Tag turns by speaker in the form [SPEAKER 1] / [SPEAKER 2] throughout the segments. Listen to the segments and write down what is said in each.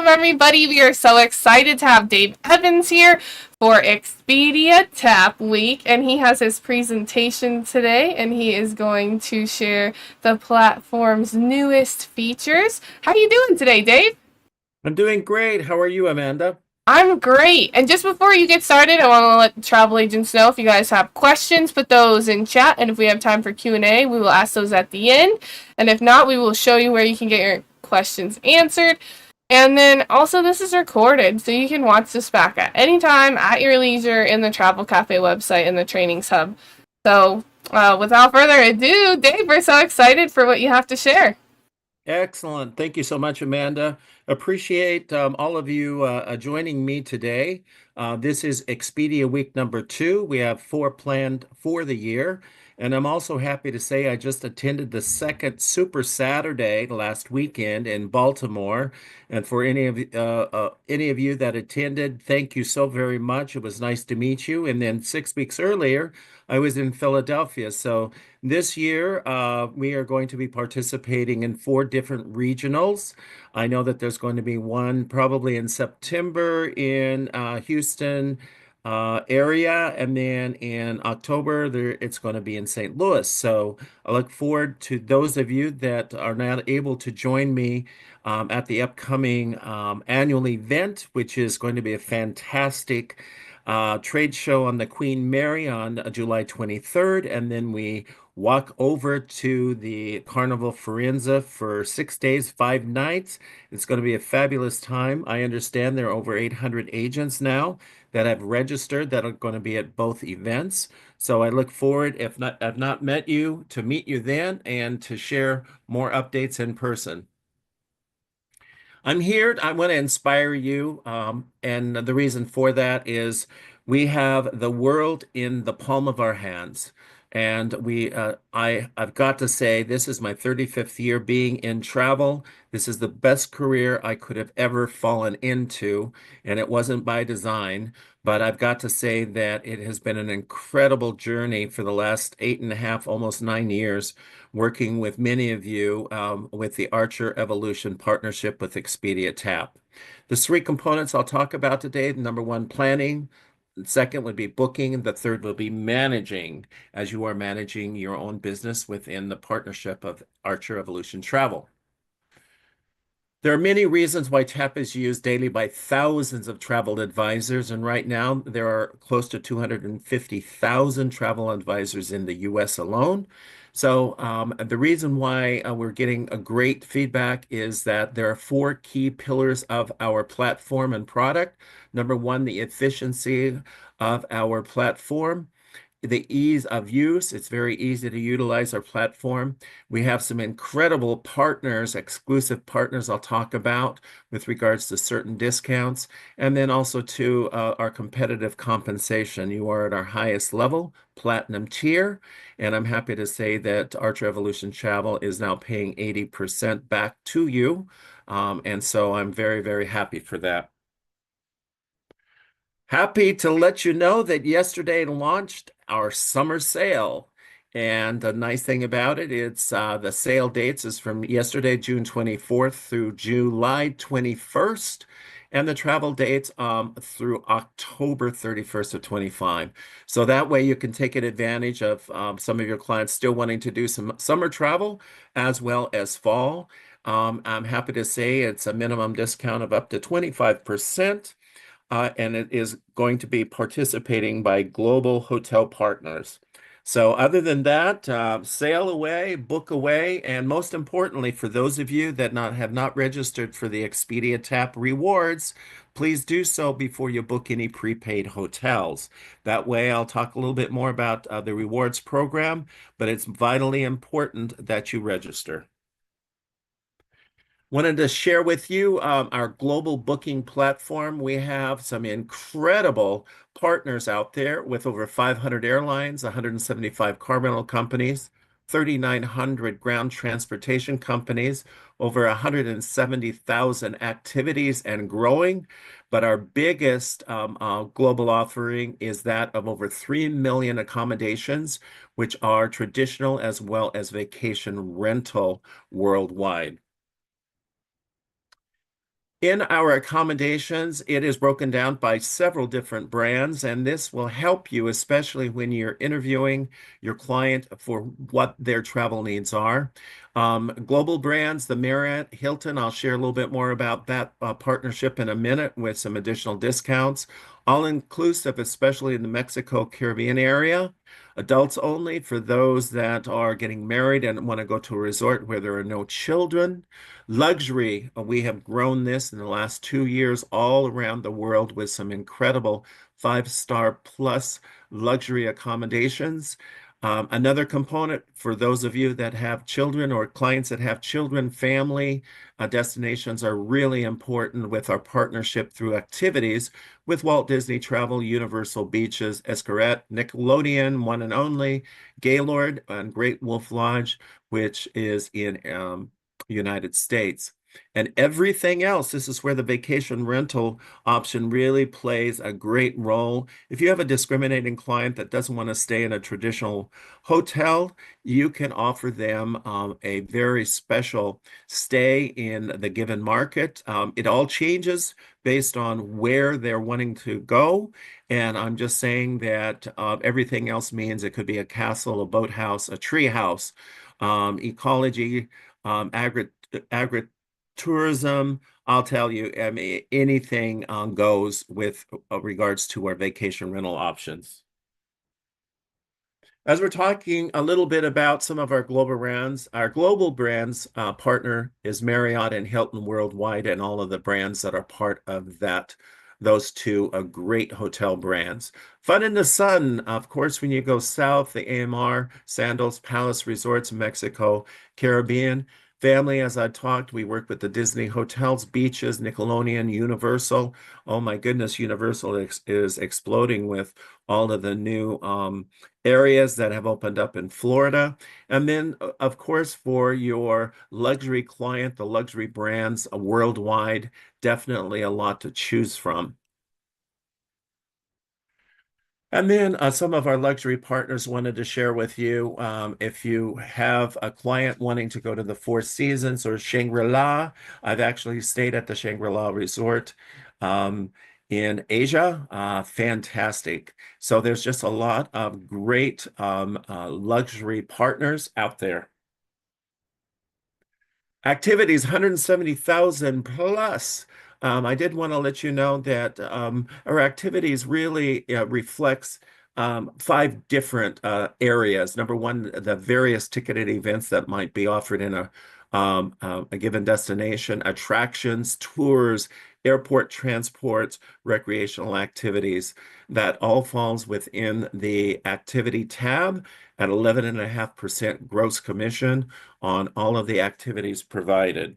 [SPEAKER 1] everybody. We are so excited to have Dave Evans here for Expedia TAAP Week, and he has his presentation today, and he is going to share the platform's newest features. How are you doing today, Dave?
[SPEAKER 2] I'm doing great. How are you, Amanda?
[SPEAKER 1] I'm great. And just before you get started, I want to let the travel agents know if you guys have questions, put those in chat, and if we have time for Q&A, we will ask those at the end. And if not, we will show you where you can get your questions answered. And then also, this is recorded, so you can watch this back at any time at your leisure in the Travel Cafe website in the Trainings Hub. So, without further ado, Dave, we're so excited for what you have to share.
[SPEAKER 2] Excellent. Thank you so much, Amanda. Appreciate all of you joining me today. This is Expedia week number 2. We have 4 planned for the year. And I'm also happy to say I just attended the second Super Saturday last weekend in Baltimore. And for any of you that attended, thank you so very much. It was nice to meet you. And then 6 weeks earlier, I was in Philadelphia. So this year, we are going to be participating in 4 different regionals. I know that there's going to be one probably in September in Houston area, and then in October it's going to be in St. Louis. So I look forward to those of you that are not able to join me at the upcoming annual event, which is going to be a fantastic trade show on the Queen Mary on July 23rd, and then we walk over to the Carnival Firenze for 6 days, 5 nights. It's going to be a fabulous time. I understand there are over 800 agents now that have registered that are going to be at both events. So I look forward, if not, I've not met you, to meet you then and to share more updates in person. I'm here. I want to inspire you. And the reason for that is we have the world in the palm of our hands. And I've got to say, this is my 35th year being in travel. This is the best career I could have ever fallen into, and it wasn't by design. But I've got to say that it has been an incredible journey for the last 8.5, almost 9 years, working with many of you with the Archer Evolution partnership with Expedia TAAP. The 3 components I'll talk about today: number 1, planning. The second would be booking, and the third will be managing, as you are managing your own business within the partnership of Archer Evolution Travel. There are many reasons why TAAP is used daily by thousands of travel advisors, and right now there are close to 250,000 travel advisors in the US alone. So the reason why we're getting a great feedback is that there are 4 key pillars of our platform and product. Number 1, the efficiency of our platform. The ease of use. It's very easy to utilize our platform. We have some incredible partners, exclusive partners I'll talk about with regards to certain discounts, and then also to our competitive compensation. You are at our highest level, platinum tier, and I'm happy to say that Archer Evolution Travel is now paying 80% back to you. And so I'm very, very happy for that. Happy to let you know that yesterday launched our summer sale. And the nice thing about it, it's the sale dates is from yesterday, June 24th through July 21st, and the travel dates through October 31st of 25. So that way you can take advantage of some of your clients still wanting to do some summer travel as well as fall. I'm happy to say it's a minimum discount of up to 25%. And it is going to be participating by global hotel partners. So other than that, sail away, book away, and most importantly, for those of you that have not registered for the Expedia TAAP rewards, please do so before you book any prepaid hotels. That way, I'll talk a little bit more about the rewards program, but it's vitally important that you register. Wanted to share with you our global booking platform. We have some incredible partners out there with over 500 airlines, 175 car rental companies, 3,900 ground transportation companies, over 170,000 activities and growing. But our biggest global offering is that of over 3 million accommodations, which are traditional as well as vacation rental worldwide. In our accommodations, it is broken down by several different brands, and this will help you, especially when you're interviewing your client for what their travel needs are. Global brands, the Marriott, Hilton, I'll share a little bit more about that partnership in a minute with some additional discounts. All inclusive, especially in the Mexico Caribbean area. Adults only for those that are getting married and want to go to a resort where there are no children. Luxury, we have grown this in the last 2 years all around the world with some incredible five-star plus luxury accommodations. Another component for those of you that have children or clients that have children, family destinations are really important with our partnership through activities with Walt Disney Travel, Universal Beaches, Escaret, Nickelodeon, One and Only, Gaylord, and Great Wolf Lodge, which is in United States. And everything else, this is where the vacation rental option really plays a great role. If you have a discriminating client that doesn't want to stay in a traditional hotel, you can offer them a very special stay in the given market. It all changes based on where they're wanting to go. And I'm just saying that everything else means it could be a castle, a boathouse, a tree house, ecology, agritourism. I'll tell you, I mean, anything goes with regards to our vacation rental options. As we're talking a little bit about some of our global brands partner is Marriott and Hilton Worldwide, and all of the brands that are part of that. Those two are great hotel brands. Fun in the Sun, of course, when you go south, the AMR, Sandals, Palace Resorts, Mexico, Caribbean. Family, as I talked, we work with the Disney hotels, beaches, Nickelodeon, Universal. Oh my goodness, Universal is exploding with all of the new areas that have opened up in Florida. And then, of course, for your luxury client, the luxury brands worldwide, definitely a lot to choose from. And then some of our luxury partners wanted to share with you if you have a client wanting to go to the Four Seasons or Shangri-La. I've actually stayed at the Shangri-La Resort in Asia. Fantastic. So there's just a lot of great luxury partners out there. Activities, 170,000 plus. I did want to let you know that our activities really reflects five different areas. Number one, the various ticketed events that might be offered in a given destination, attractions, tours, airport transports, recreational activities. That all falls within the activity tab at 11.5% gross commission on all of the activities provided.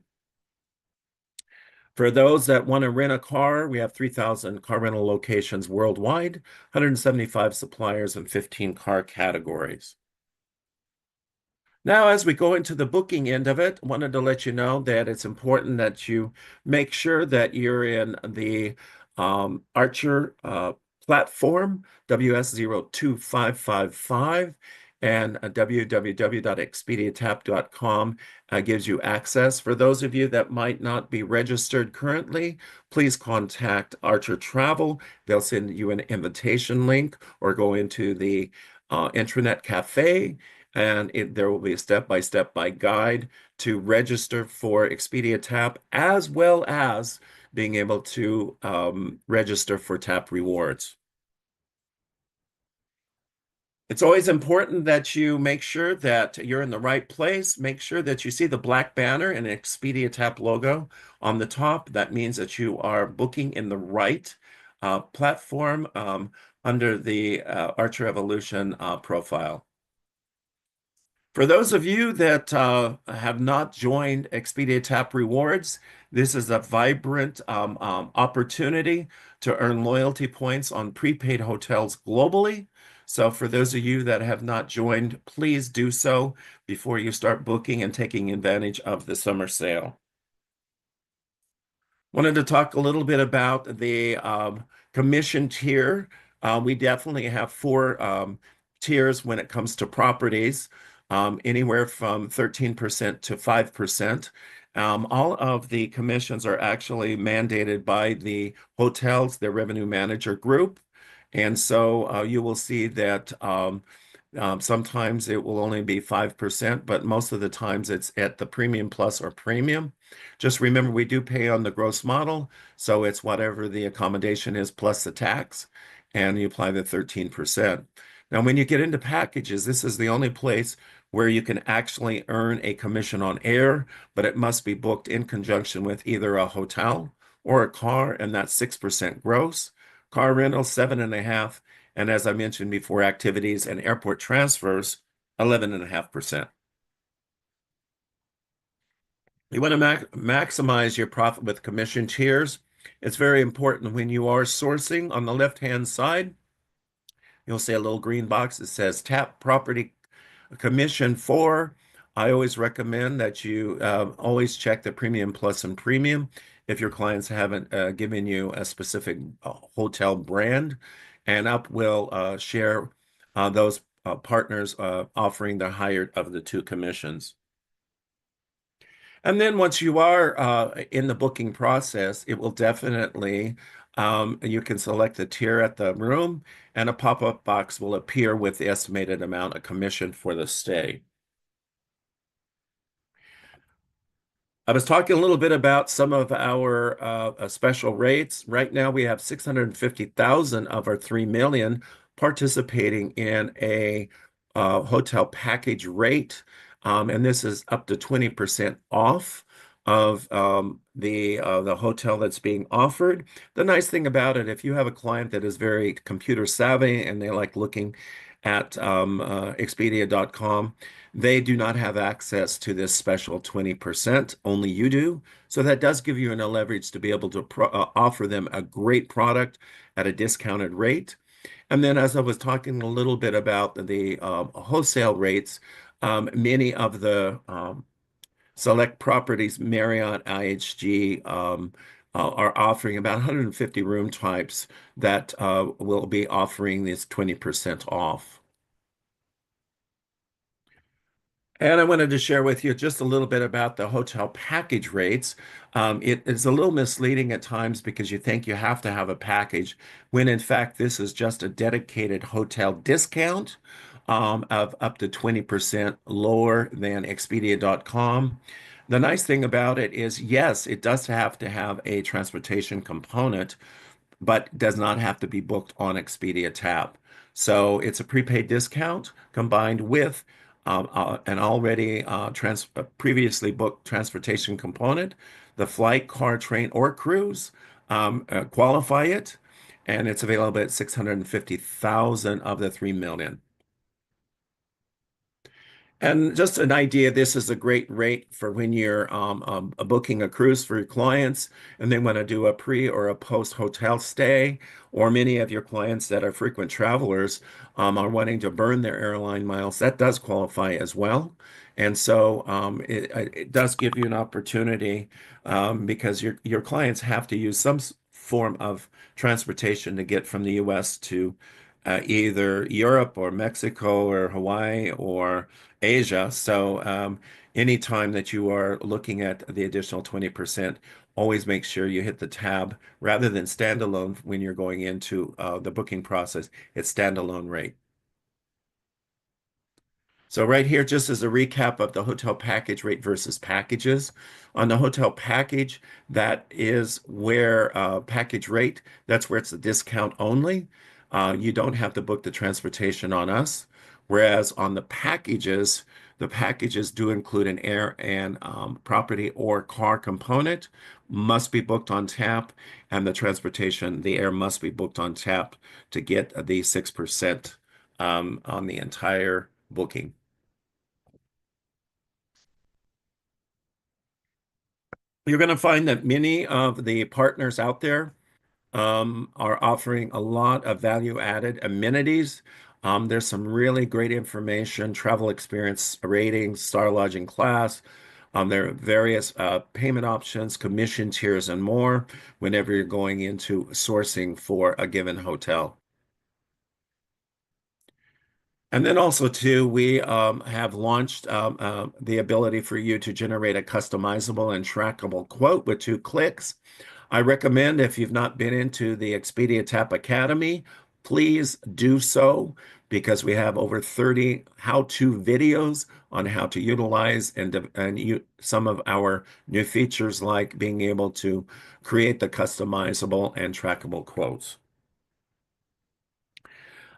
[SPEAKER 2] For those that want to rent a car, we have 3,000 car rental locations worldwide, 175 suppliers, and 15 car categories. Now, as we go into the booking end of it, I wanted to let you know that it's important that you make sure that you're in the Archer platform, WS02555, and www.expediataap.com gives you access. For those of you that might not be registered currently, please contact Archer Travel. They'll send you an invitation link or go into the intranet cafe, and there will be a step-by-step guide to register for Expedia TAAP, as well as being able to register for TAAP rewards. It's always important that you make sure that you're in the right place. Make sure that you see the black banner and Expedia TAAP logo on the top. That means that you are booking in the right platform under the Archer Evolution profile. For those of you that have not joined Expedia TAAP Rewards, this is a vibrant opportunity to earn loyalty points on prepaid hotels globally. So for those of you that have not joined, please do so before you start booking and taking advantage of the summer sale. Wanted to talk a little bit about the commission tier. We definitely have four tiers when it comes to properties, anywhere from 13% to 5%. All of the commissions are actually mandated by the hotels, their revenue manager group. And so you will see that sometimes it will only be 5%, but most of the times it's at the premium plus or premium. Just remember, we do pay on the gross model. So it's whatever the accommodation is plus the tax, and you apply the 13%. Now, when you get into packages, this is the only place where you can actually earn a commission on air, but it must be booked in conjunction with either a hotel or a car, and that's 6% gross. Car rental, 7.5%. And as I mentioned before, activities and airport transfers, 11.5%. You want to maximize your profit with commission tiers. It's very important when you are sourcing on the left-hand side. You'll see a little green box that says TAAP property commission for. I always recommend that you always check the premium plus and premium if your clients haven't given you a specific hotel brand. And up will share those partners offering the higher of the two commissions. And then once you are in the booking process, it will definitely, you can select the tier at the room, and a pop-up box will appear with the estimated amount of commission for the stay. I was talking a little bit about some of our special rates. Right now, we have 650,000 of our 3 million participating in a hotel package rate. And this is up to 20% off of the hotel that's being offered. The nice thing about it, if you have a client that is very computer savvy and they like looking at Expedia.com, they do not have access to this special 20%. Only you do. So that does give you enough leverage to be able to offer them a great product at a discounted rate. And then, as I was talking a little bit about the wholesale rates, many of the select properties, Marriott, IHG, are offering about 150 room types that will be offering this 20% off. And I wanted to share with you just a little bit about the hotel package rates. It is a little misleading at times because you think you have to have a package, when in fact this is just a dedicated hotel discount of up to 20% lower than Expedia.com. The nice thing about it is, yes, it does have to have a transportation component, but does not have to be booked on Expedia TAAP. So it's a prepaid discount combined with an already previously booked transportation component. The flight, car, train, or cruise qualify it, and it's available at 650,000 of the 3 million. And just an idea, this is a great rate for when you're booking a cruise for your clients and they want to do a pre or a post hotel stay, or many of your clients that are frequent travelers are wanting to burn their airline miles. That does qualify as well. And so it does give you an opportunity because your clients have to use some form of transportation to get from the US to either Europe or Mexico or Hawaii or Asia. So anytime that you are looking at the additional 20%, always make sure you hit the tab rather than standalone when you're going into the booking process. It's standalone rate. So right here, just as a recap of the hotel package rate versus packages. On the hotel package, that is where package rate, that's where it's a discount only. You don't have to book the transportation on us. Whereas on the packages do include an air and property or car component, must be booked on TAAP, and the transportation, the air must be booked on TAAP to get the 6% on the entire booking. You're going to find that many of the partners out there are offering a lot of value-added amenities. There's some really great information, travel experience ratings, star lodging class. There are various payment options, commission tiers, and more whenever you're going into sourcing for a given hotel. And then also too, we have launched the ability for you to generate a customizable and trackable quote with 2 clicks. I recommend if you've not been into the Expedia TAAP Academy, please do so because we have over 30 how-to videos on how to utilize some of our new features like being able to create the customizable and trackable quotes.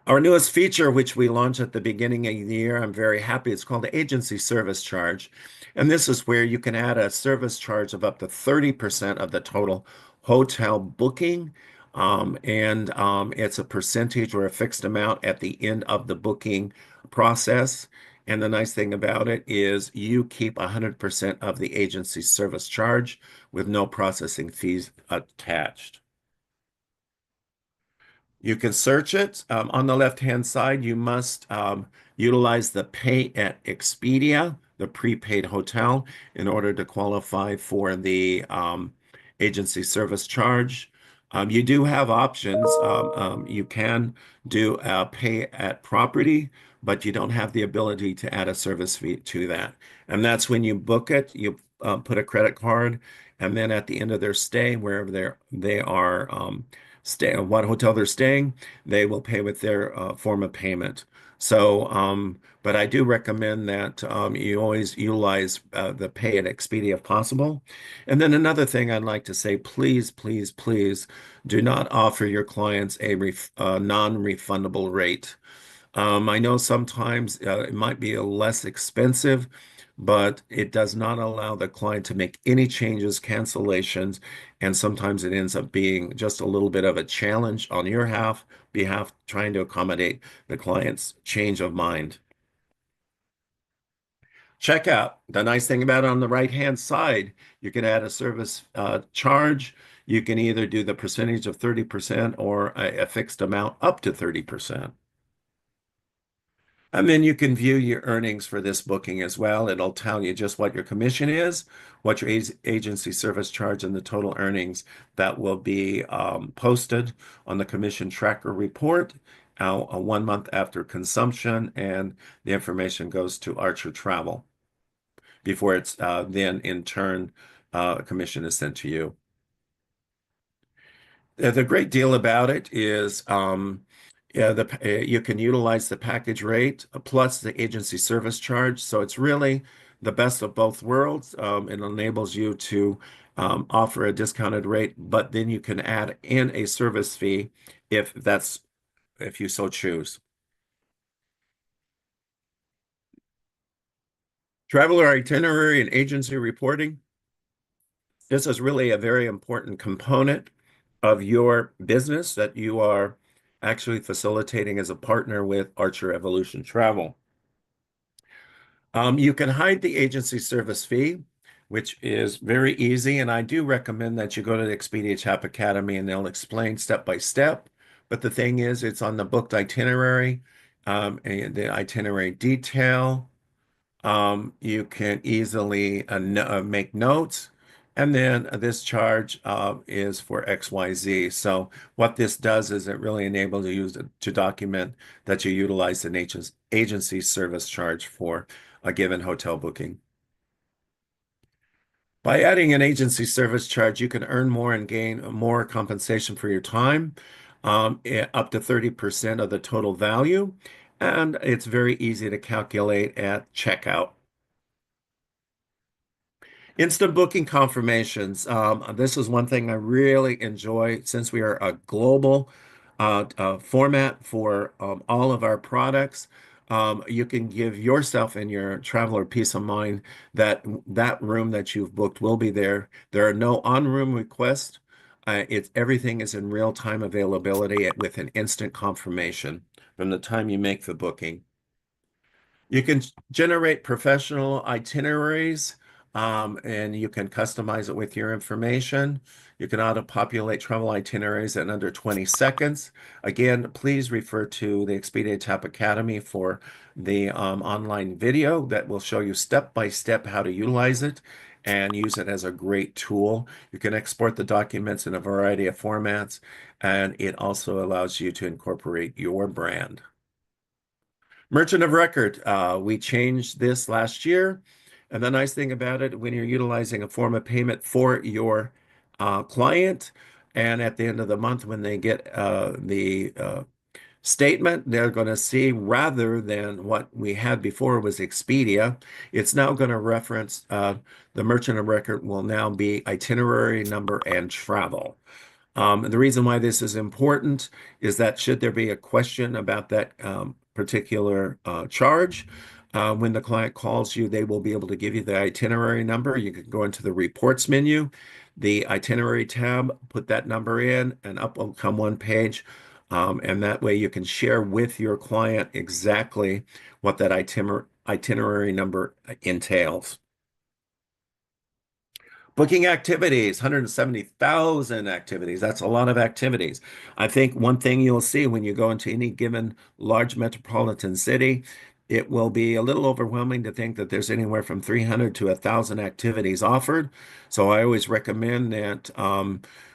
[SPEAKER 2] Our newest feature, which we launched at the beginning of the year, I'm very happy. It's called the Agency Service Charge. And this is where you can add a service charge of up to 30% of the total hotel booking. It's a percentage or a fixed amount at the end of the booking process. And the nice thing about it is you keep 100% of the agency service charge with no processing fees attached. You can search it. On the left-hand side, you must utilize the Pay at Expedia, the prepaid hotel, in order to qualify for the agency service charge. You do have options. You can do Pay at Property, but you don't have the ability to add a service fee to that. And that's when you book it, you put a credit card, and then at the end of their stay, wherever they are stay what hotel they're staying, they will pay with their form of payment. So, but I do recommend that you always utilize the Pay at Expedia if possible. And then another thing I'd like to say, please, please, please do not offer your clients a non-refundable rate. I know sometimes it might be a less expensive, but it does not allow the client to make any changes, cancellations, and sometimes it ends up being just a little bit of a challenge on your behalf, trying to accommodate the client's change of mind. Checkout. The nice thing about it on the right-hand side, you can add a service charge. You can either do the percentage of 30% or a fixed amount up to 30%. And then you can view your earnings for this booking as well. It'll tell you just what your commission is, what your agency service charge, and the total earnings that will be posted on the commission tracker report 1 month after consumption. And the information goes to Archer Travel before it's then in turn, commission is sent to you. The great deal about it is yeah, you can utilize the package rate plus the agency service charge. So it's really the best of both worlds. It enables you to offer a discounted rate, but then you can add in a service fee if you so choose. Traveler itinerary and agency reporting. This is really a very important component of your business that you are actually facilitating as a partner with Archer Evolution Travel. You can hide the agency service fee, which is very easy. And I do recommend that you go to the Expedia TAAP Academy and they'll explain step by step. But the thing is, it's on the booked itinerary and the itinerary detail. You can easily make notes. And then this charge is for XYZ. So what this does is it really enables you to document that you utilize an agency service charge for a given hotel booking. By adding an agency service charge, you can earn more and gain more compensation for your time, up to 30% of the total value. And it's very easy to calculate at checkout. Instant booking confirmations. This is one thing I really enjoy since we are a global format for all of our products. You can give yourself and your traveler peace of mind that that room that you've booked will be there. There are no on-room requests. Everything is in real-time availability with an instant confirmation from the time you make the booking. You can generate professional itineraries, and you can customize it with your information. You can auto-populate travel itineraries in under 20 seconds. Again, please refer to the Expedia TAAP Academy for the online video that will show you step by step how to utilize it and use it as a great tool. You can export the documents in a variety of formats, and it also allows you to incorporate your brand. Merchant of record. We changed this last year. And the nice thing about it, when you're utilizing a form of payment for your client, and at the end of the month, when they get the statement, they're going to see rather than what we had before was Expedia, it's now going to reference the merchant of record will now be itinerary number and travel. The reason why this is important is that should there be a question about that particular charge, when the client calls you, they will be able to give you the itinerary number. You can go into the reports menu, the itinerary tab, put that number in, and up will come one page. And that way you can share with your client exactly what that itinerary number entails. Booking activities, 170,000 activities. That's a lot of activities. I think one thing you'll see when you go into any given large metropolitan city, it will be a little overwhelming to think that there's anywhere from 300 to 1,000 activities offered. So I always recommend that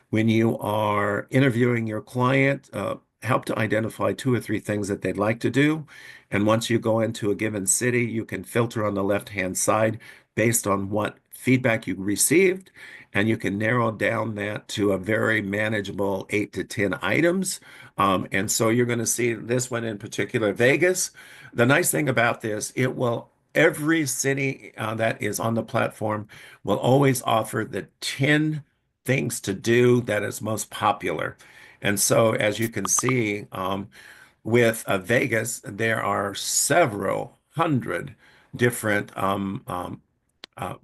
[SPEAKER 2] when you are interviewing your client, help to identify two or three things that they'd like to do. And once you go into a given city, you can filter on the left-hand side based on what feedback you received, and you can narrow down that to a very manageable 8 to 10 items. And so you're going to see this one in particular, Vegas. The nice thing about this, it will every city that is on the platform will always offer the 10 things to do that is most popular. And so, as you can see, with Vegas, there are several hundred different uh,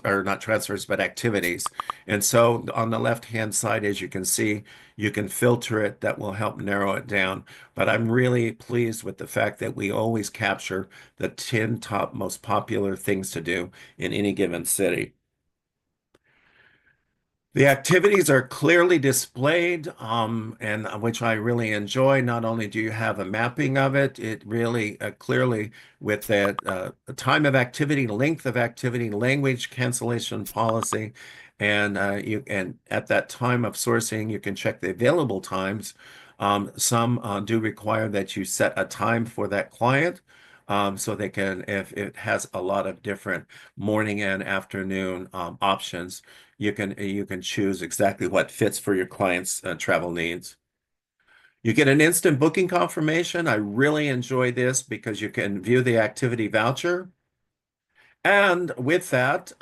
[SPEAKER 2] or not transfers, but activities. And so on the left-hand side, as you can see, you can filter it. That will help narrow it down. But I'm really pleased with the fact that we always capture the 10 top most popular things to do in any given city. The activities are clearly displayed, and which I really enjoy. Not only do you have a mapping of it, it really clearly with that time of activity, length of activity, language cancellation policy, and you and at that time of sourcing, you can check the available times. Some do require that you set a time for that client. So they can, if it has a lot of different morning and afternoon options, you can choose exactly what fits for your client's travel needs. You get an instant booking confirmation. I really enjoy this because you can view the activity voucher. And with that,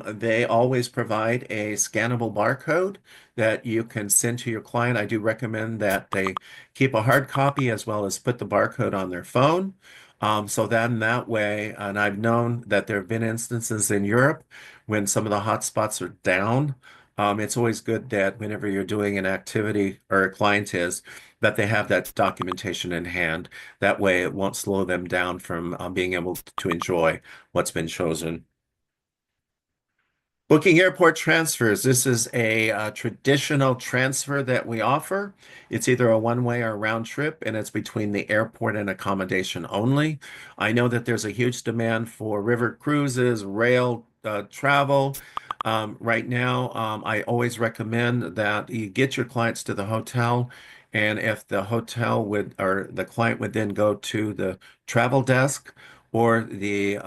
[SPEAKER 2] they always provide a scannable barcode that you can send to your client. I do recommend that they keep a hard copy as well as put the barcode on their phone. So then that way, and I've known that there have been instances in Europe when some of the hotspots are down. It's always good that whenever you're doing an activity or a client is, that they have that documentation in hand. That way, it won't slow them down from being able to enjoy what's been chosen. Booking airport transfers. This is a traditional transfer that we offer. It's either a one-way or round trip, and it's between the airport and accommodation only. I know that there's a huge demand for river cruises, rail travel. Right now, I always recommend that you get your clients to the hotel, and if the hotel would or the client would then go to the travel desk or the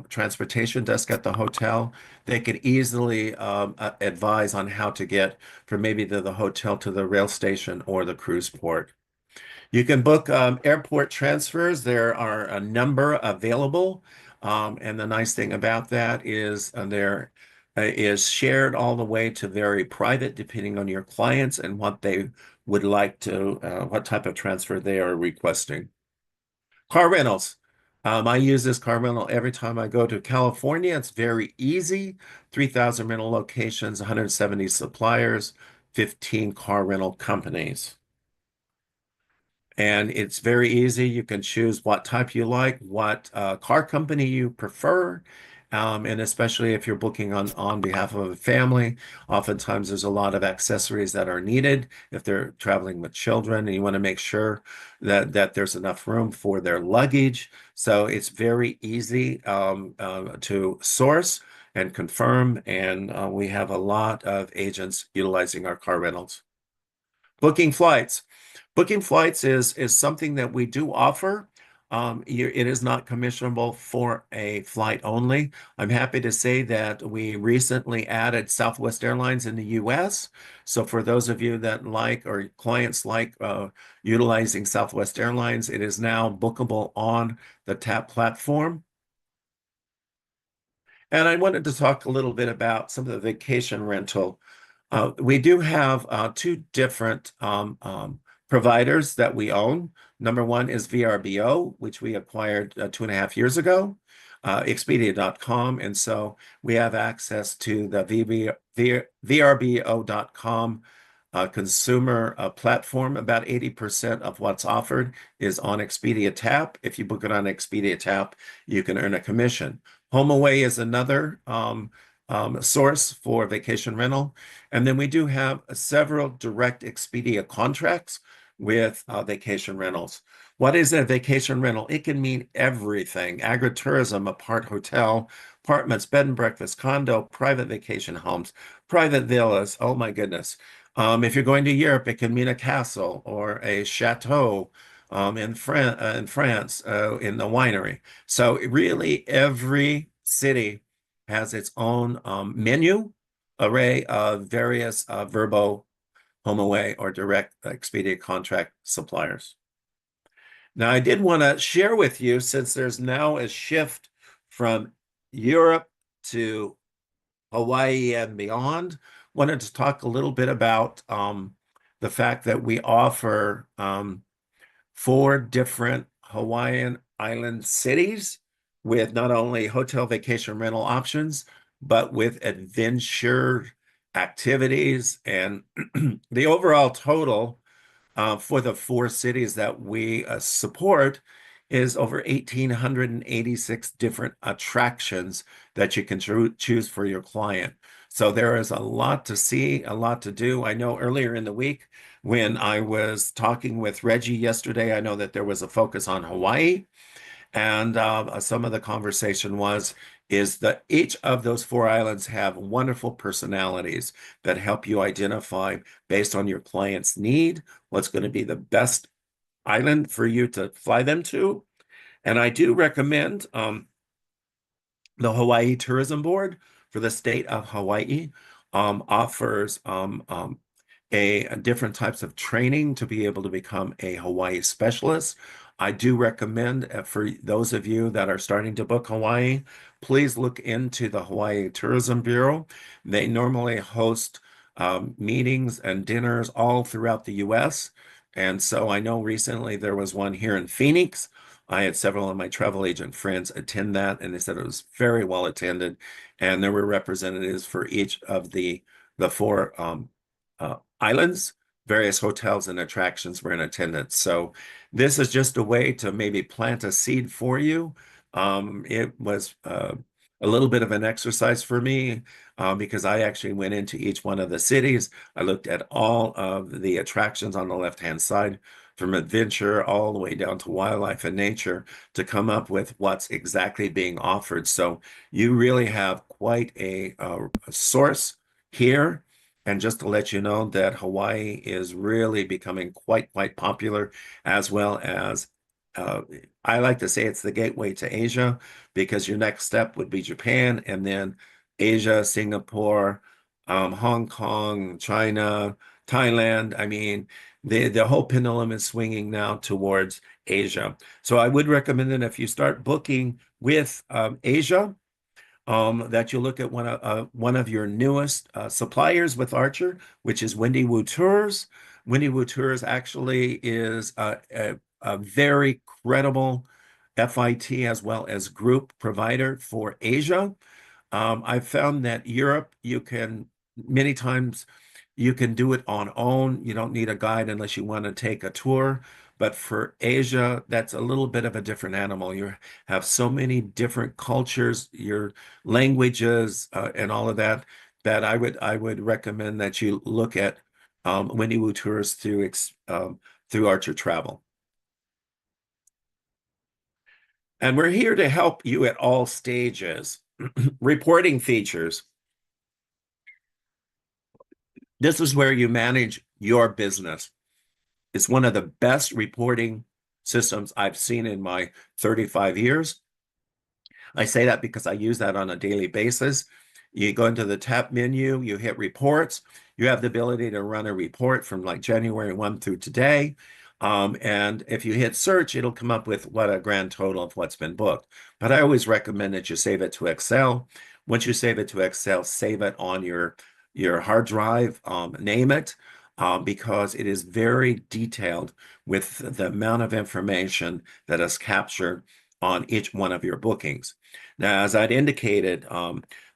[SPEAKER 2] transportation desk at the hotel, they could easily advise on how to get from maybe the hotel to the rail station or the cruise port. You can book airport transfers. There are a number available. And the nice thing about that is there is shared all the way to very private, depending on your clients and what they would like to, what type of transfer they are requesting. Car rentals. I use this car rental every time I go to California. It's very easy. 3,000 rental locations, 170 suppliers, 15 car rental companies. And it's very easy. You can choose what type you like, what car company you prefer. And especially if you're booking on behalf of a family, oftentimes there's a lot of accessories that are needed if they're traveling with children and you want to make sure that there's enough room for their luggage. So it's very easy to source and confirm. And we have a lot of agents utilizing our car rentals. Booking flights. Booking flights is something that we do offer. it is not commissionable for a flight only. I'm happy to say that we recently added Southwest Airlines in the US. So for those of you that like or clients like utilizing Southwest Airlines, it is now bookable on the TAAP platform. And I wanted to talk a little bit about some of the vacation rental. We do have two different providers that we own. Number one is VRBO, which we acquired 2.5 years ago, Expedia.com. And so we have access to the VRBO.com consumer platform. About 80% of what's offered is on Expedia TAAP. If you book it on Expedia TAAP, you can earn a commission. HomeAway is another source for vacation rental. And then we do have several direct Expedia contracts with vacation rentals. What is a vacation rental? It can mean everything: agritourism, apart hotel, apartments, bed and breakfast, condo, private vacation homes, private villas. Oh my goodness. If you're going to Europe, it can mean a castle or a chateau in France, in the winery. So really, every city has its own menu array of various Vrbo, HomeAway, or direct Expedia contract suppliers. Now, I did want to share with you, since there's now a shift from Europe to Hawaii and beyond, wanted to talk a little bit about the fact that we offer four different Hawaiian island cities with not only hotel vacation rental options, but with adventure activities. And the overall total for the four cities that we support is over 1,886 different attractions that you can choose for your client. So there is a lot to see, a lot to do. I know earlier in the week when I was talking with Reggie yesterday, I know that there was a focus on Hawaii. And some of the conversation is that each of those four islands have wonderful personalities that help you identify, based on your client's need, what's going to be the best island for you to fly them to. And I do recommend the Hawaii Tourism Board for the state of Hawaii offers different types of training to be able to become a Hawaii specialist. I do recommend for those of you that are starting to book Hawaii, please look into the Hawaii Tourism Bureau. They normally host meetings and dinners all throughout the U.S. And so I know recently there was one here in Phoenix. I had several of my travel agent friends attend that, and they said it was very well attended. And there were representatives for each of the four islands. Various hotels and attractions were in attendance. So this is just a way to maybe plant a seed for you. It was a little bit of an exercise for me because I actually went into each one of the cities. I looked at all of the attractions on the left-hand side, from adventure all the way down to wildlife and nature, to come up with what's exactly being offered. So you really have quite a source here. And just to let you know that Hawaii is really becoming quite popular, as well as uh, I like to say it's the gateway to Asia, because your next step would be Japan, and then Asia, Singapore, Hong Kong, China, Thailand. I mean, the whole pendulum is swinging now towards Asia. So I would recommend that if you start booking with Asia, that you look at one of your newest suppliers with Archer, which is Wendy Wu Tours. Wendy Wu Tours actually is a very credible FIT as well as group provider for Asia. I've found that Europe, you can many times you can do it on own. You don't need a guide unless you want to take a tour. But for Asia, that's a little bit of a different animal. You have so many different cultures, your languages, and all of that, that I would recommend that you look at Winnie Woo Tours through Archer Travel. And we're here to help you at all stages. Reporting features. This is where you manage your business. It's one of the best reporting systems I've seen in my 35 years. I say that because I use that on a daily basis. You go into the TAAP menu, you hit reports. You have the ability to run a report from like January 1 through today. And if you hit search, it'll come up with what a grand total of what's been booked. But I always recommend that you save it to Excel. Once you save it to Excel, save it on your hard drive, name it, because it is very detailed with the amount of information that is captured on each one of your bookings. Now, as I'd indicated,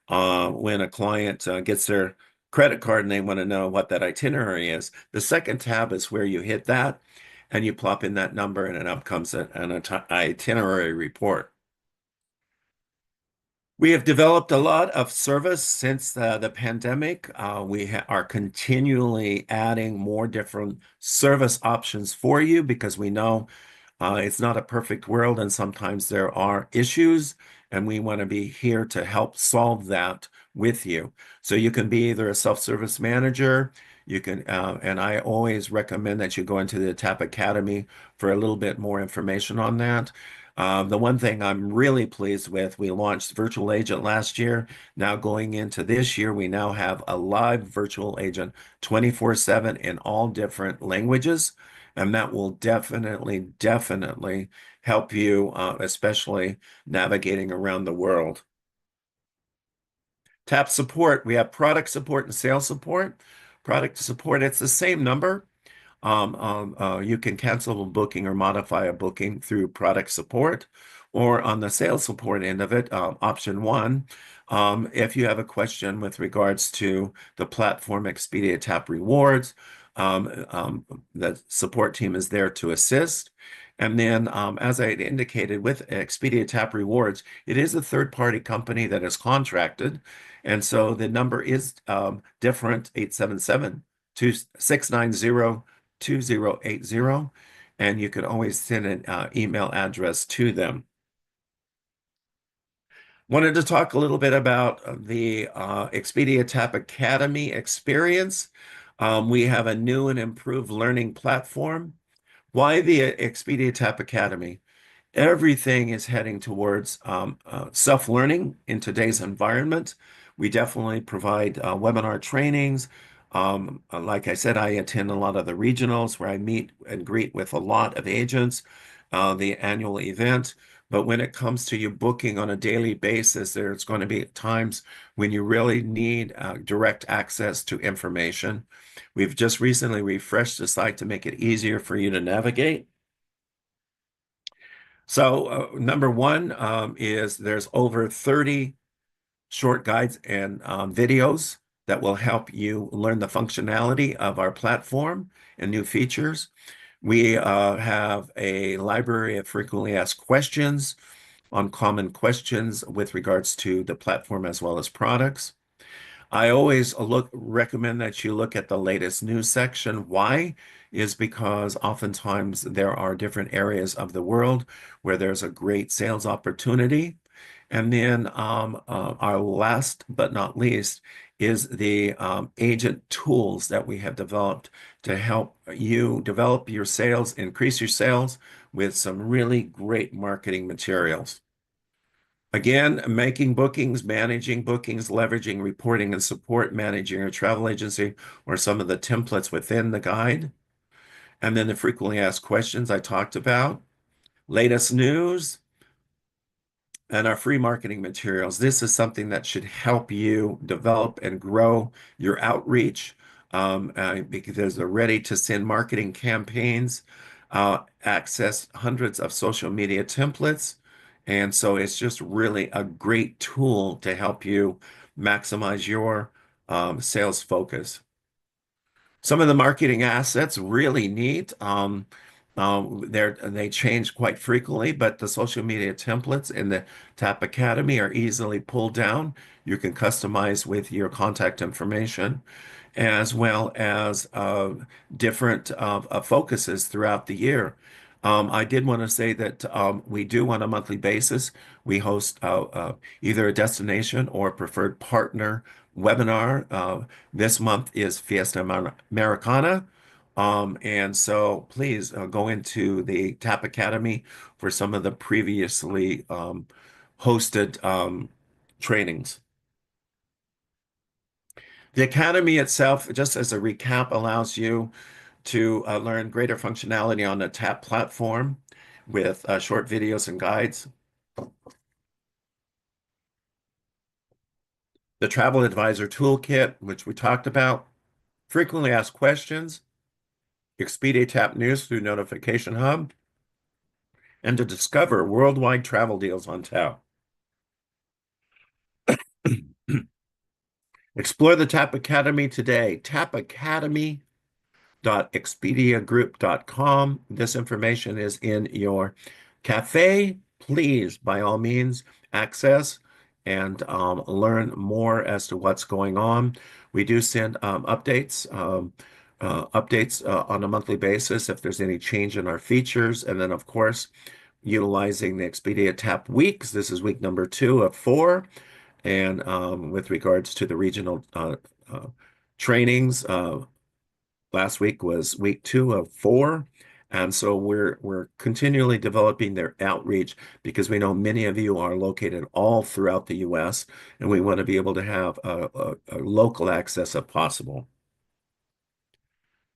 [SPEAKER 2] when a client gets their credit card and they want to know what that itinerary is, the second tab is where you hit that and you plop in that number and up comes an itinerary report. We have developed a lot of service since the pandemic. We are continually adding more different service options for you because we know it's not a perfect world and sometimes there are issues, and we want to be here to help solve that with you. So you can be either a self-service manager, you can, and I always recommend that you go into the TAAP Academy for a little bit more information on that. The one thing I'm really pleased with, we launched Virtual Agent last year. Now going into this year, we now have a live virtual agent 24/7 in all different languages. And that will definitely help you, especially navigating around the world. TAAP support, we have product support and sales support. Product support, it's the same number. You can cancel a booking or modify a booking through product support, or on the sales support end of it, option one. If you have a question with regards to the platform Expedia TAAP Rewards, the support team is there to assist. And then, as I had indicated with Expedia TAAP Rewards, it is a third-party company that is contracted. And so the number is different, 877-690-2080, and you can always send an email address to them. Wanted to talk a little bit about the Expedia TAAP Academy experience. We have a new and improved learning platform. Why the Expedia TAAP Academy? Everything is heading towards self-learning in today's environment. We definitely provide webinar trainings. Like I said, I attend a lot of the regionals where I meet and greet with a lot of agents, the annual event. But when it comes to you booking on a daily basis, there's going to be times when you really need direct access to information. We've just recently refreshed the site to make it easier for you to navigate. So number one is there's over 30 short guides and videos that will help you learn the functionality of our platform and new features. We have a library of frequently asked questions on common questions with regards to the platform as well as products. I always recommend that you look at the latest news section. Why? Is because oftentimes there are different areas of the world where there's a great sales opportunity. And then our last but not least is the agent tools that we have developed to help you develop your sales, increase your sales with some really great marketing materials. Again, making bookings, managing bookings, leveraging reporting and support, managing your travel agency, or some of the templates within the guide. And then the frequently asked questions I talked about, latest news, and our free marketing materials. This is something that should help you develop and grow your outreach because they're ready to send marketing campaigns, access hundreds of social media templates. And so it's just really a great tool to help you maximize your sales focus. Some of the marketing assets really neat. They change quite frequently, but the social media templates in the TAAP Academy are easily pulled down. You can customize with your contact information, as well as different focuses throughout the year. I did want to say that we do on a monthly basis. We host either a destination or preferred partner webinar. This month is Fiesta Americana. And so please go into the TAP Academy for some of the previously hosted trainings. The Academy itself, just as a recap, allows you to learn greater functionality on the TAP platform with short videos and guides. The Travel Advisor Toolkit, which we talked about, frequently asked questions, Expedia TAP News through Notification Hub, and to discover worldwide travel deals on TAP. Explore the TAP Academy today. TAP Academy www.expediagroup.com. This information is in your cafe. Please, by all means, access and learn more as to what's going on. We do send updates on a monthly basis if there's any change in our features. And then, of course, utilizing the Expedia TAP weeks. This is week number 2 of 4. And with regards to the regional trainings, last week was week 2 of 4. And so we're continually developing their outreach because we know many of you are located all throughout the US, and we want to be able to have a local access if possible.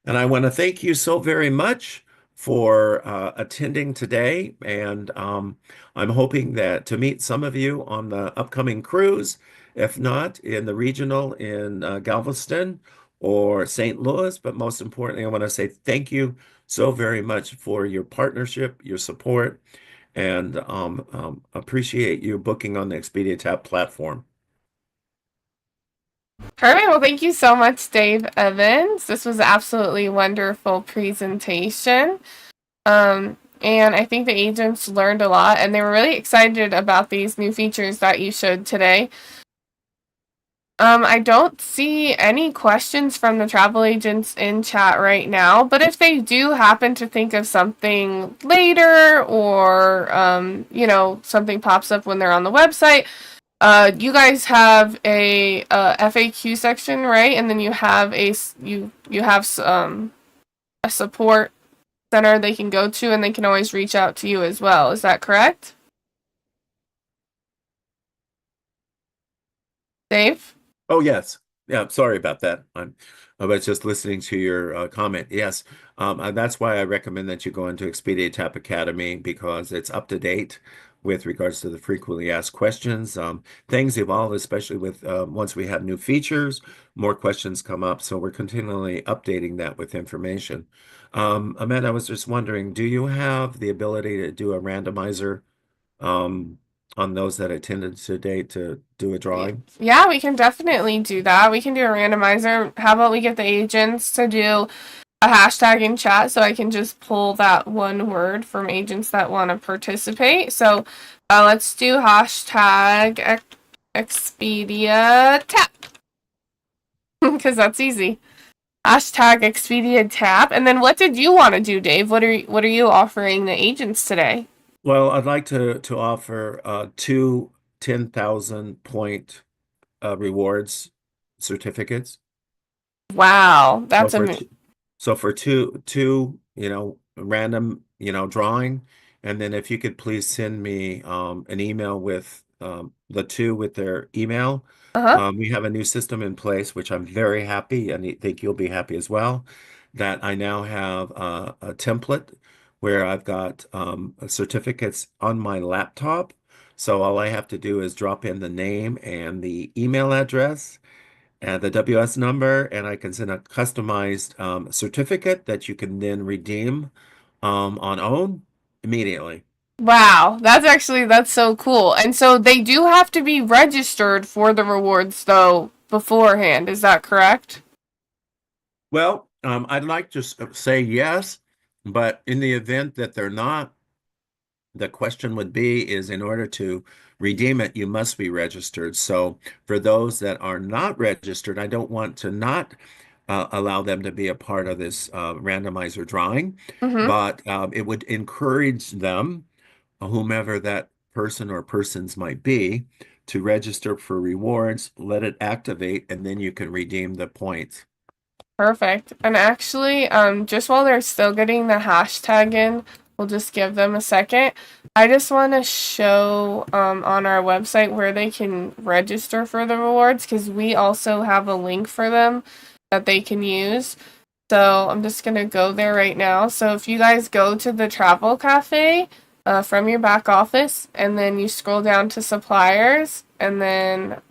[SPEAKER 2] And I want to thank you so very much for attending today. And I'm hoping that to meet some of you on the upcoming cruise, if not in the regional in Galveston or St. Louis. But most importantly, I want to say thank you so very much for your partnership, your support, and appreciate you booking on the Expedia TAP platform.
[SPEAKER 1] Perfect. Well, thank you so much, Dave Evans. This was an absolutely wonderful presentation. And I think the agents learned a lot and they were really excited about these new features that you showed today. I don't see any questions from the travel agents in chat right now, but if they do happen to think of something later or, something pops up when they're on the website, you guys have a FAQ section, right? And then you have a support center they can go to, and they can always reach out to you as well. Is that correct, Dave?
[SPEAKER 2] Oh, yes. Yeah, sorry about that. I was just listening to your comment. Yes, and that's why I recommend that you go into Expedia TAP Academy because it's up to date with regards to the frequently asked questions. Things evolve, especially with once we have new features, more questions come up. So we're continually updating that with information. Amanda, I was just wondering, do you have the ability to do a randomizer um, on those that attended today to do a drawing?
[SPEAKER 1] Yeah, we can definitely do that. We can do a randomizer. How about we get the agents to do a hashtag in chat so I can just pull that one word from agents that want to participate. So let's do hashtag Expedia TAAP because that's easy. Hashtag Expedia TAAP. And then what did you want to do, Dave? What are you offering the agents today?
[SPEAKER 2] Well, I'd like to offer two 10,000 point rewards certificates.
[SPEAKER 1] Wow,
[SPEAKER 2] So
[SPEAKER 1] that's
[SPEAKER 2] for
[SPEAKER 1] a
[SPEAKER 2] two, so for two, random, drawing, and then if you could please send me an email with the two with their email.
[SPEAKER 1] uh-huh.
[SPEAKER 2] We have a new system in place, which I'm very happy, and I think you'll be happy as well, that I now have a template where I've got certificates on my laptop. So all I have to do is drop in the name and the email address and the WS number, and I can send a customized certificate that you can then redeem on own immediately.
[SPEAKER 1] Wow, that's so cool. And so they do have to be registered for the rewards though beforehand. Is that correct?
[SPEAKER 2] Well, I'd like to say yes, but in the event that they're not, the question would be is in order to redeem it, you must be registered. So for those that are not registered, I don't want to not allow them to be a part of this randomizer drawing,
[SPEAKER 1] Mm-hmm.
[SPEAKER 2] but it would encourage them, whomever that person or persons might be, to register for rewards, let it activate, and then you can redeem the points.
[SPEAKER 1] Perfect. And actually, just while they're still getting the hashtag in, we'll just give them a second. I just want to show on our website where they can register for the rewards because we also have a link for them that they can use. So I'm just gonna go there right now. So if you guys go to the travel cafe from your back office and then you scroll down to suppliers and then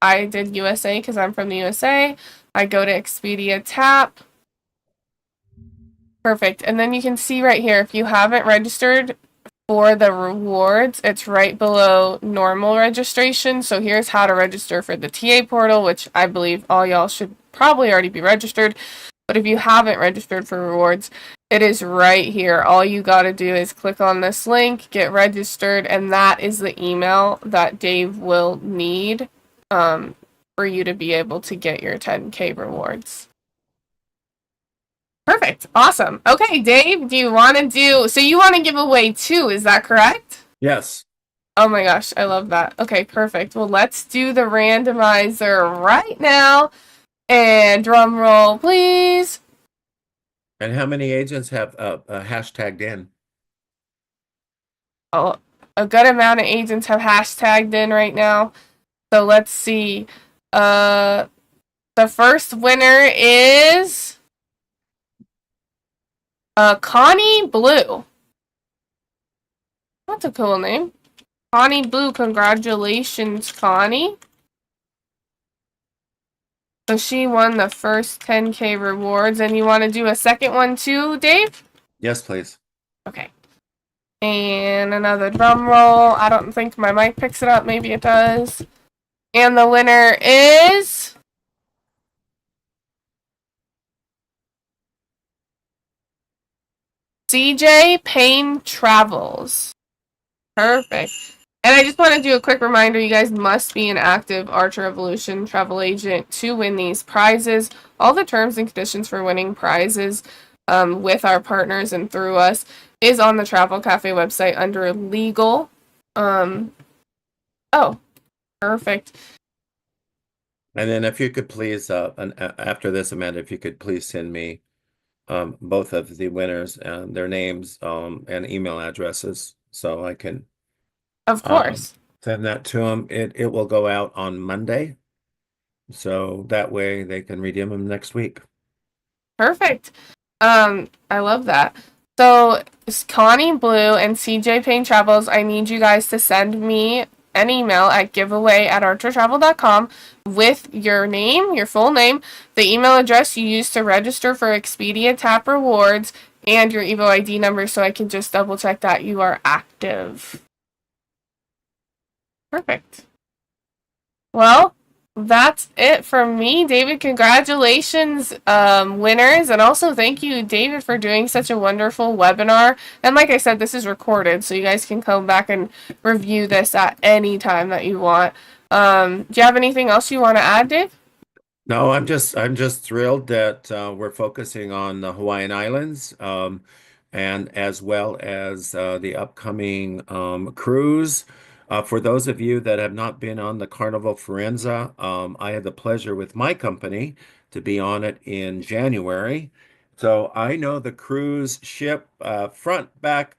[SPEAKER 1] I did USA because I'm from the USA. I go to Expedia TAAP. Perfect. And then you can see right here, if you haven't registered for the rewards, it's right below normal registration. So here's how to register for the TA portal, which I believe all y'all should probably already be registered. But if you haven't registered for rewards, it is right here. All you got to do is click on this link, get registered, and that is the email that Dave will need um, for you to be able to get your 10K rewards. Perfect. Awesome. Okay, Dave, do you want to do so you want to give away two, is that correct?
[SPEAKER 2] Yes.
[SPEAKER 1] Oh my gosh, I love that. Okay, perfect. Well, let's do the randomizer right now. And drum roll, please.
[SPEAKER 2] And how many agents have hashtagged in?
[SPEAKER 1] Oh, a good amount of agents have hashtagged in right now. So let's see. Uh, the first winner is Connie Blue. That's a cool name. Connie Blue, congratulations, Connie. So she won the first 10K rewards, and you want to do a second one too, Dave?
[SPEAKER 2] Yes, please.
[SPEAKER 1] Okay. And another drum roll. I don't think my mic picks it up. Maybe it does. And the winner is CJ Payne Travels. Perfect. And I just want to do a quick reminder, you guys must be an active Archer Evolution travel agent to win these prizes. All the terms and conditions for winning prizes with our partners and through us is on the Travel Cafe website under legal. Um, oh, perfect.
[SPEAKER 2] And then if you could please, after this, Amanda, if you could please send me both of the winners and their names and email addresses so I can
[SPEAKER 1] Of
[SPEAKER 2] um,
[SPEAKER 1] course.
[SPEAKER 2] send that to them. It will go out on Monday, so that way they can redeem them next week.
[SPEAKER 1] Perfect. I love that. So, Connie Blue and CJ Payne Travels, I need you guys to send me an email at giveaway@archertravel.com with your name, your full name, the email address you used to register for Expedia TAAP rewards, and your Evo ID number so I can just double check that you are active. Perfect. Well, that's it from me, David. Congratulations, winners, and also thank you, David, for doing such a wonderful webinar. And like I said, this is recorded, so you guys can come back and review this at any time that you want. Do you have anything else you want to add, Dave?
[SPEAKER 2] No, I'm just thrilled that we're focusing on the Hawaiian Islands, and as well as the upcoming cruise. For those of you that have not been on the Carnival Forenza, I had the pleasure with my company to be on it in January. So I know the cruise ship front, back,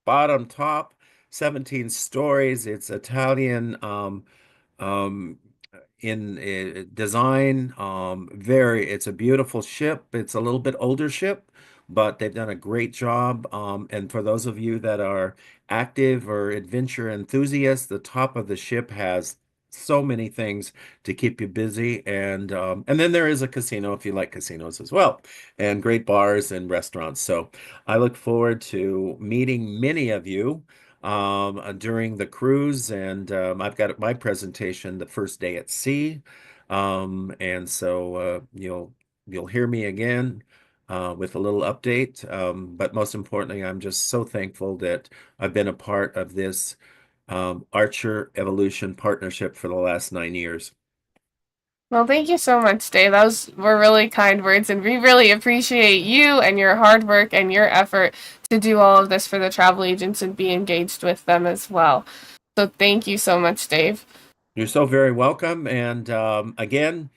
[SPEAKER 2] bottom, top, 17 stories. It's Italian. Um, in design. It's a beautiful ship. It's a little bit older ship, but they've done a great job. And for those of you that are active or adventure enthusiasts, the top of the ship has so many things to keep you busy. And then there is a casino if you like casinos as well, and great bars and restaurants. So I look forward to meeting many of you during the cruise, and I've got my presentation the first day at sea, and so you'll hear me again with a little update. But most importantly, I'm just so thankful that I've been a part of this Archer Evolution partnership for the last 9 years.
[SPEAKER 1] Well, thank you so much, Dave. Those were really kind words, and we really appreciate you and your hard work and your effort to do all of this for the travel agents and be engaged with them as well. So, thank you so much, Dave.
[SPEAKER 2] You're so very welcome, and again.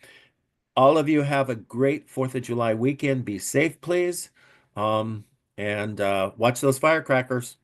[SPEAKER 2] all of you have a great 4th of July weekend. Be safe, please. Um, and watch those firecrackers.